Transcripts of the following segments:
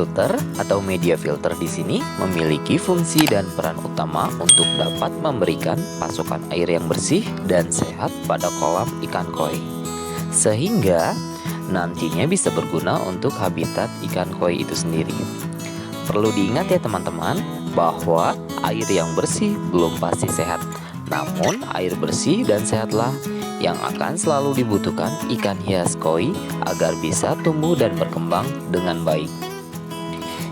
Filter atau media filter di sini memiliki fungsi dan peran utama untuk dapat memberikan pasokan air yang bersih dan sehat pada kolam ikan koi, sehingga nantinya bisa berguna untuk habitat ikan koi itu sendiri. Perlu diingat ya teman-teman, bahwa air yang bersih belum pasti sehat, namun air bersih dan sehatlah yang akan selalu dibutuhkan ikan hias koi agar bisa tumbuh dan berkembang dengan baik.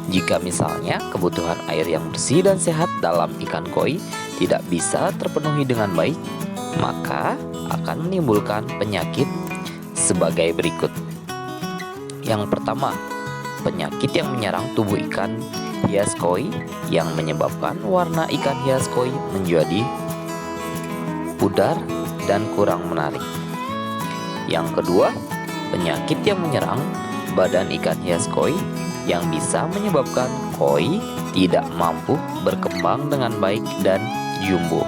Jika misalnya kebutuhan air yang bersih dan sehat dalam ikan koi tidak bisa terpenuhi dengan baik, maka akan menimbulkan penyakit sebagai berikut. Yang pertama, penyakit yang menyerang tubuh ikan hias koi yang menyebabkan warna ikan hias koi menjadi pudar dan kurang menarik. Yang kedua, penyakit yang menyerang badan ikan hias koi yang bisa menyebabkan koi tidak mampu berkembang dengan baik dan jumbo.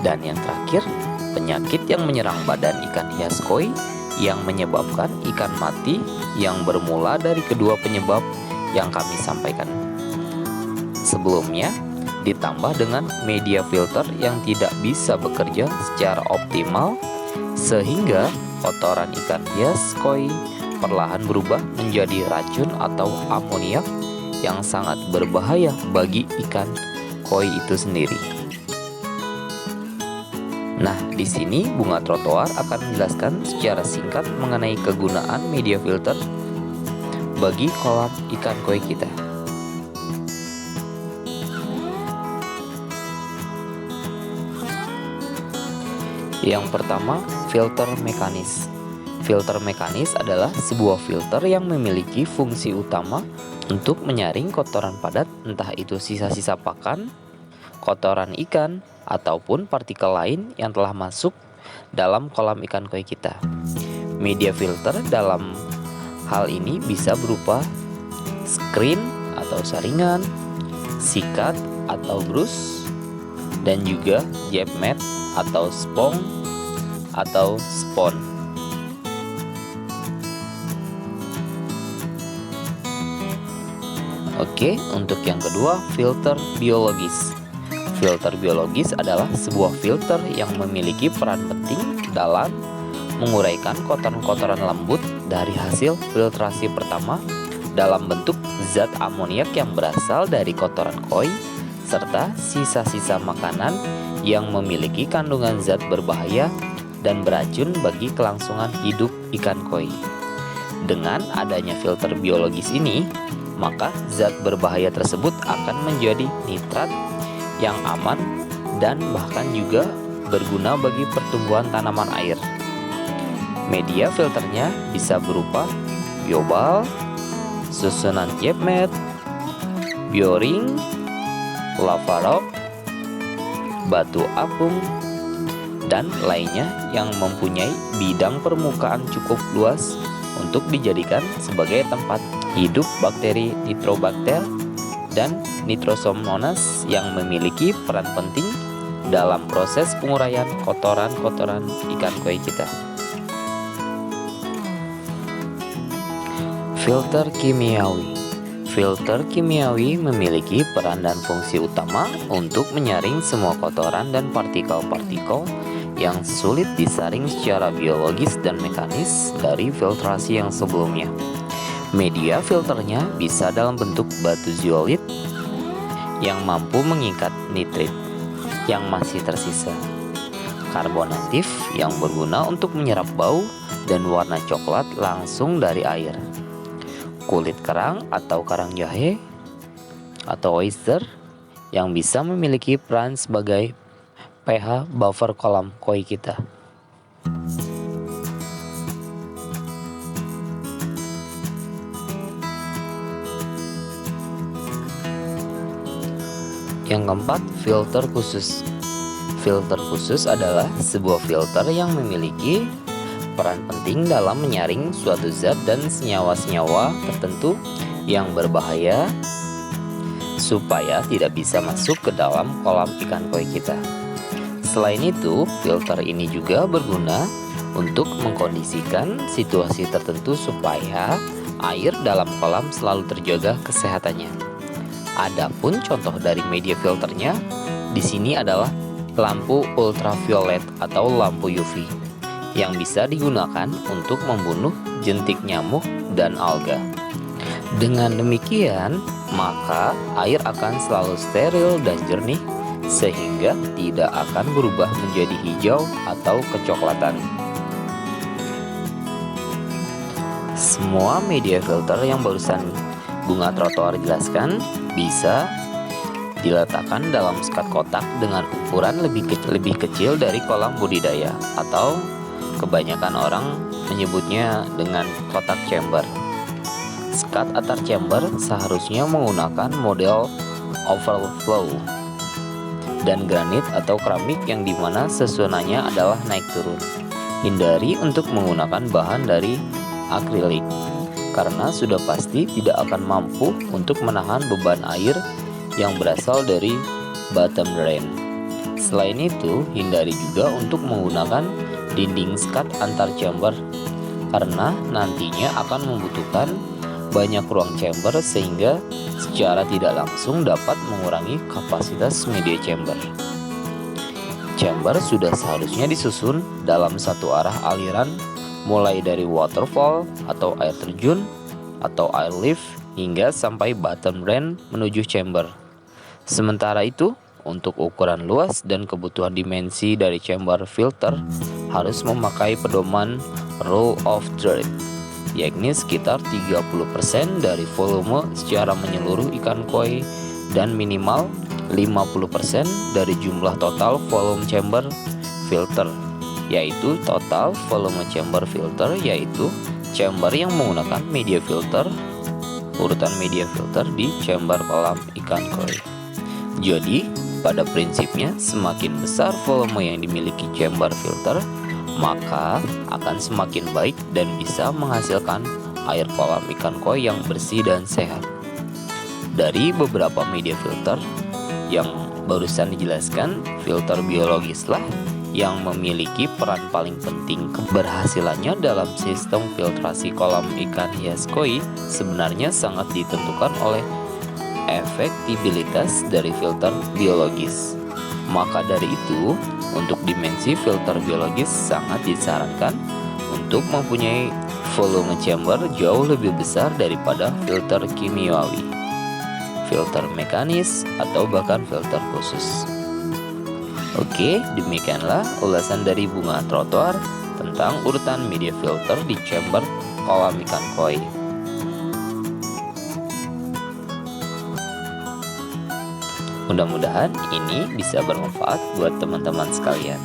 Dan yang terakhir, penyakit yang menyerang badan ikan hias koi yang menyebabkan ikan mati yang bermula dari kedua penyebab yang kami sampaikan sebelumnya, ditambah dengan media filter yang tidak bisa bekerja secara optimal, sehingga kotoran ikan hias koi perlahan berubah menjadi racun atau amoniak yang sangat berbahaya bagi ikan koi itu sendiri. Nah, di sini Bunga Trotoar akan menjelaskan secara singkat mengenai kegunaan media filter bagi kolam ikan koi kita. Yang pertama, filter mekanis. Filter mekanis adalah sebuah filter yang memiliki fungsi utama untuk menyaring kotoran padat, entah itu sisa-sisa pakan, kotoran ikan, ataupun partikel lain yang telah masuk dalam kolam ikan koi kita. Media filter dalam hal ini bisa berupa screen atau saringan, sikat atau brus, dan juga jet mat atau spong atau spon. Oke, untuk yang kedua, filter biologis. Filter biologis adalah sebuah filter yang memiliki peran penting dalam menguraikan kotoran-kotoran lembut dari hasil filtrasi pertama dalam bentuk zat amoniak yang berasal dari kotoran koi serta sisa-sisa makanan yang memiliki kandungan zat berbahaya dan beracun bagi kelangsungan hidup ikan koi. Dengan adanya filter biologis ini, maka zat berbahaya tersebut akan menjadi nitrat yang aman dan bahkan juga berguna bagi pertumbuhan tanaman air. Media filternya bisa berupa biobal, susunan jet mat, bioring, lava rock, batu apung, dan lainnya yang mempunyai bidang permukaan cukup luas untuk dijadikan sebagai tempat hidup bakteri Nitrobacter dan Nitrosomonas yang memiliki peran penting dalam proses penguraian kotoran-kotoran ikan koi kita. Filter kimiawi. Filter kimiawi memiliki peran dan fungsi utama untuk menyaring semua kotoran dan partikel-partikel yang sulit disaring secara biologis dan mekanis dari filtrasi yang sebelumnya. Media filternya bisa dalam bentuk batu zeolit yang mampu mengikat nitrit yang masih tersisa, karbon aktif yang berguna untuk menyerap bau dan warna coklat langsung dari air, kulit kerang atau karang jahe atau oyster yang bisa memiliki peran sebagai pH buffer kolam koi kita. Yang keempat, filter khusus. Filter khusus adalah sebuah filter yang memiliki peran penting dalam menyaring suatu zat dan senyawa-senyawa tertentu yang berbahaya supaya tidak bisa masuk ke dalam kolam ikan koi kita. Selain itu, filter ini juga berguna untuk mengkondisikan situasi tertentu supaya air dalam kolam selalu terjaga kesehatannya. Adapun contoh dari media filternya di sini adalah lampu ultraviolet atau lampu UV yang bisa digunakan untuk membunuh jentik nyamuk dan alga. Dengan demikian, maka air akan selalu steril dan jernih sehingga tidak akan berubah menjadi hijau atau kecoklatan. Semua media filter yang barusan Bunga Trotoar jelaskan bisa diletakkan dalam skat kotak dengan ukuran lebih kecil dari kolam budidaya, atau kebanyakan orang menyebutnya dengan kotak chamber. Skat antar chamber seharusnya menggunakan model overflow dan granit atau keramik yang dimana susunannya adalah naik turun. Hindari untuk menggunakan bahan dari akrilik karena sudah pasti tidak akan mampu untuk menahan beban air yang berasal dari bottom drain. Selain itu, hindari juga untuk menggunakan dinding skat antar chamber karena nantinya akan membutuhkan banyak ruang chamber sehingga secara tidak langsung dapat mengurangi kapasitas media chamber. Chamber sudah seharusnya disusun dalam satu arah aliran mulai dari waterfall atau air terjun atau air lift hingga sampai bottom drain menuju chamber. Sementara itu, untuk ukuran luas dan kebutuhan dimensi dari chamber filter harus memakai pedoman rule of third, yakni sekitar 30% dari volume secara menyeluruh ikan koi dan minimal 50% dari jumlah total volume chamber filter, yaitu total volume chamber filter, yaitu chamber yang menggunakan media filter, urutan media filter di chamber kolam ikan koi. Jadi, pada prinsipnya semakin besar volume yang dimiliki chamber filter, maka akan semakin baik dan bisa menghasilkan air kolam ikan koi yang bersih dan sehat. Dari beberapa media filter yang barusan dijelaskan, filter biologislah yang memiliki peran paling penting. Keberhasilannya dalam sistem filtrasi kolam ikan hias koi sebenarnya sangat ditentukan oleh efektibilitas dari filter biologis. Maka dari itu, untuk dimensi filter biologis sangat disarankan untuk mempunyai volume chamber jauh lebih besar daripada filter kimiawi, filter mekanis, atau bahkan filter khusus. Oke, demikianlah ulasan dari Bunga Trotoar tentang urutan media filter di chamber kolam ikan koi. Mudah-mudahan ini bisa bermanfaat buat teman-teman sekalian.